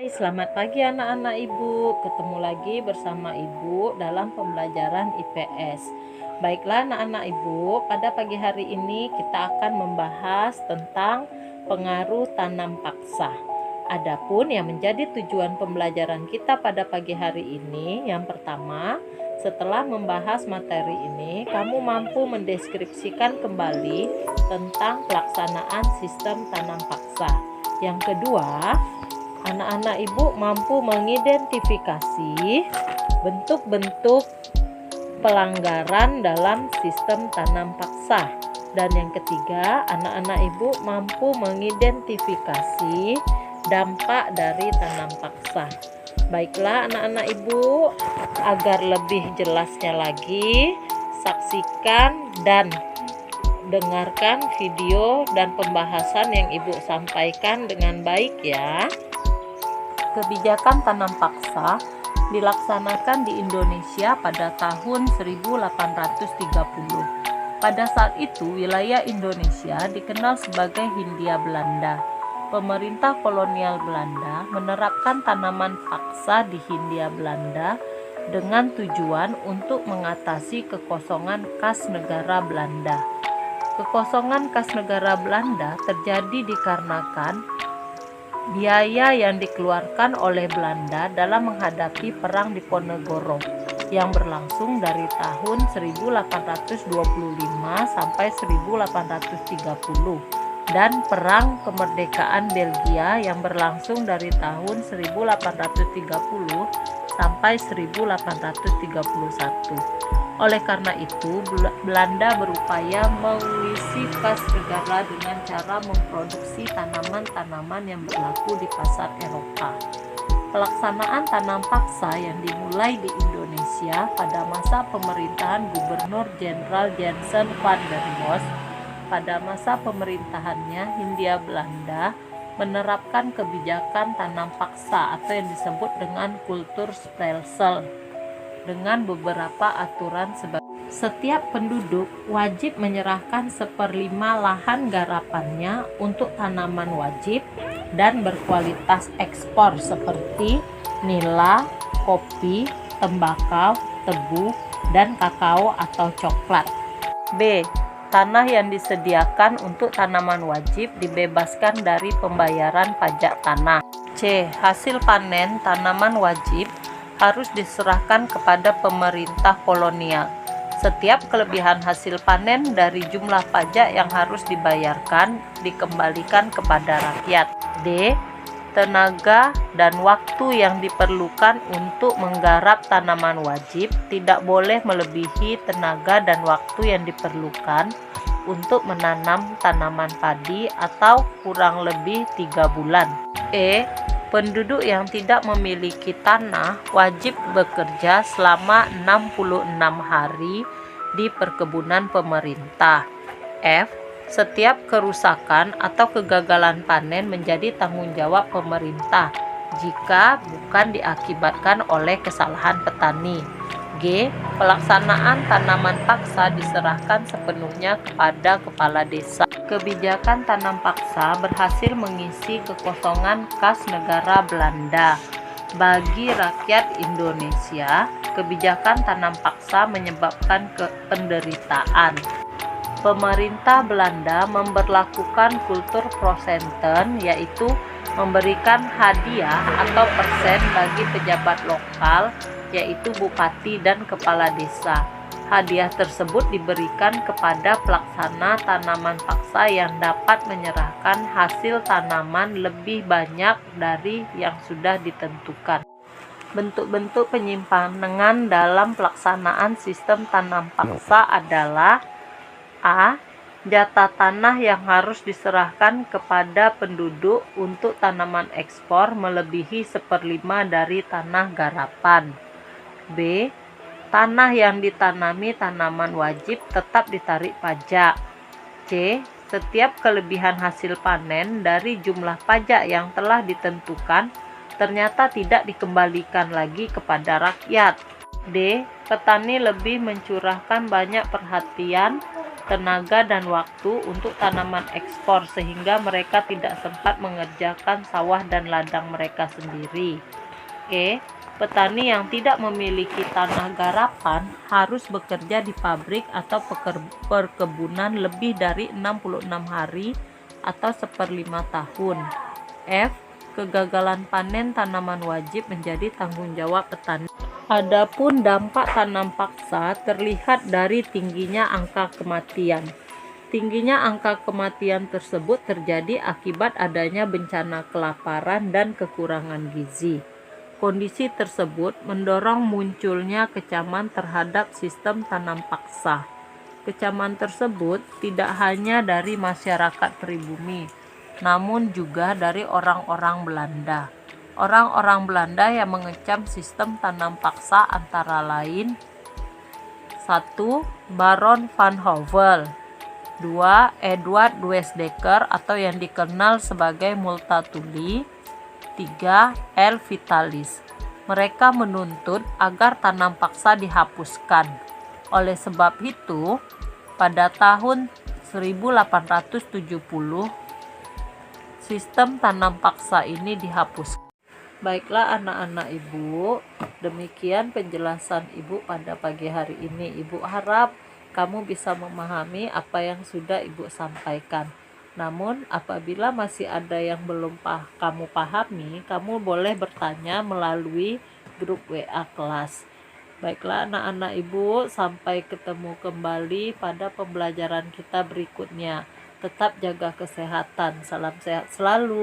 Hai, selamat pagi anak-anak Ibu. Ketemu lagi bersama Ibu dalam pembelajaran IPS. Baiklah anak-anak Ibu, pada pagi hari ini kita akan membahas tentang pengaruh tanam paksa. Adapun yang menjadi tujuan pembelajaran kita pada pagi hari ini, yang pertama, setelah membahas materi ini, kamu mampu mendeskripsikan kembali tentang pelaksanaan sistem tanam paksa. Yang kedua, anak-anak Ibu mampu mengidentifikasi bentuk-bentuk pelanggaran dalam sistem tanam paksa. Dan yang ketiga, anak-anak Ibu mampu mengidentifikasi dampak dari tanam paksa. Baiklah anak-anak Ibu, agar lebih jelasnya lagi, saksikan dan dengarkan video dan pembahasan yang Ibu sampaikan dengan baik ya. Kebijakan tanam paksa dilaksanakan di Indonesia pada tahun 1830. Pada saat itu, wilayah Indonesia dikenal sebagai Hindia Belanda. Pemerintah kolonial Belanda menerapkan tanaman paksa di Hindia Belanda dengan tujuan untuk mengatasi kekosongan kas negara Belanda. Kekosongan kas negara Belanda terjadi dikarenakan biaya yang dikeluarkan oleh Belanda dalam menghadapi Perang Diponegoro yang berlangsung dari tahun 1825 sampai 1830 dan Perang Kemerdekaan Belgia yang berlangsung dari tahun 1830 sampai 1831. Oleh karena itu, Belanda berupaya mengisi kas negara dengan cara memproduksi tanaman-tanaman yang berlaku di pasar Eropa. Pelaksanaan tanam paksa yang dimulai di Indonesia pada masa pemerintahan Gubernur Jenderal Jansen van der Bos. Pada masa pemerintahannya, Hindia Belanda menerapkan kebijakan tanam paksa atau yang disebut dengan kultur stelsel, dengan beberapa aturan sebagai setiap penduduk wajib menyerahkan 1/5 lahan garapannya untuk tanaman wajib dan berkualitas ekspor seperti nila, kopi, tembakau, tebu, dan kakao atau coklat. B. Tanah yang disediakan untuk tanaman wajib dibebaskan dari pembayaran pajak tanah. C. Hasil panen tanaman wajib harus diserahkan kepada pemerintah kolonial. Setiap kelebihan hasil panen dari jumlah pajak yang harus dibayarkan dikembalikan kepada rakyat. D. Tenaga dan waktu yang diperlukan untuk menggarap tanaman wajib tidak boleh melebihi tenaga dan waktu yang diperlukan untuk menanam tanaman padi atau kurang lebih 3 bulan. E. Penduduk yang tidak memiliki tanah wajib bekerja selama 66 hari di perkebunan pemerintah. F. Setiap kerusakan atau kegagalan panen menjadi tanggung jawab pemerintah jika bukan diakibatkan oleh kesalahan petani. G. Pelaksanaan tanaman paksa diserahkan sepenuhnya kepada kepala desa. Kebijakan tanam paksa berhasil mengisi kekosongan kas negara Belanda. Bagi rakyat Indonesia, kebijakan tanam paksa menyebabkan penderitaan. Pemerintah Belanda memberlakukan kultur prosenten, yaitu memberikan hadiah atau persen bagi pejabat lokal, yaitu bupati dan kepala desa. Hadiah tersebut diberikan kepada pelaksana tanaman paksa yang dapat menyerahkan hasil tanaman lebih banyak dari yang sudah ditentukan. Bentuk-bentuk penyimpangan dalam pelaksanaan sistem tanam paksa adalah: A. Jatah tanah yang harus diserahkan kepada penduduk untuk tanaman ekspor melebihi 1/5 dari tanah garapan. B. Tanah yang ditanami tanaman wajib tetap ditarik pajak. C. Setiap kelebihan hasil panen dari jumlah pajak yang telah ditentukan ternyata tidak dikembalikan lagi kepada rakyat. D. Petani lebih mencurahkan banyak perhatian tenaga dan waktu untuk tanaman ekspor sehingga mereka tidak sempat mengerjakan sawah dan ladang mereka sendiri. Petani yang tidak memiliki tanah garapan harus bekerja di pabrik atau perkebunan lebih dari 66 hari atau 1/5 tahun. Kegagalan panen tanaman wajib menjadi tanggung jawab petani. Adapun dampak tanam paksa terlihat dari tingginya angka kematian. Tingginya angka kematian tersebut terjadi akibat adanya bencana kelaparan dan kekurangan gizi. Kondisi tersebut mendorong munculnya kecaman terhadap sistem tanam paksa. Kecaman tersebut tidak hanya dari masyarakat pribumi, namun juga dari orang-orang Belanda. Orang-orang Belanda yang mengecam sistem tanam paksa antara lain: 1. Baron van Houwel, 2. Edward Weesdecker atau yang dikenal sebagai Multatuli, 3. L. Vitalis. Mereka menuntut agar tanam paksa dihapuskan. Oleh sebab itu, pada tahun 1870, sistem tanam paksa ini dihapuskan. Baiklah anak-anak Ibu, demikian penjelasan Ibu pada pagi hari ini. Ibu harap kamu bisa memahami apa yang sudah Ibu sampaikan. Namun apabila masih ada yang belum kamu pahami, kamu boleh bertanya melalui grup WA kelas. Baiklah anak-anak Ibu, sampai ketemu kembali pada pembelajaran kita berikutnya. Tetap jaga kesehatan. Salam sehat selalu.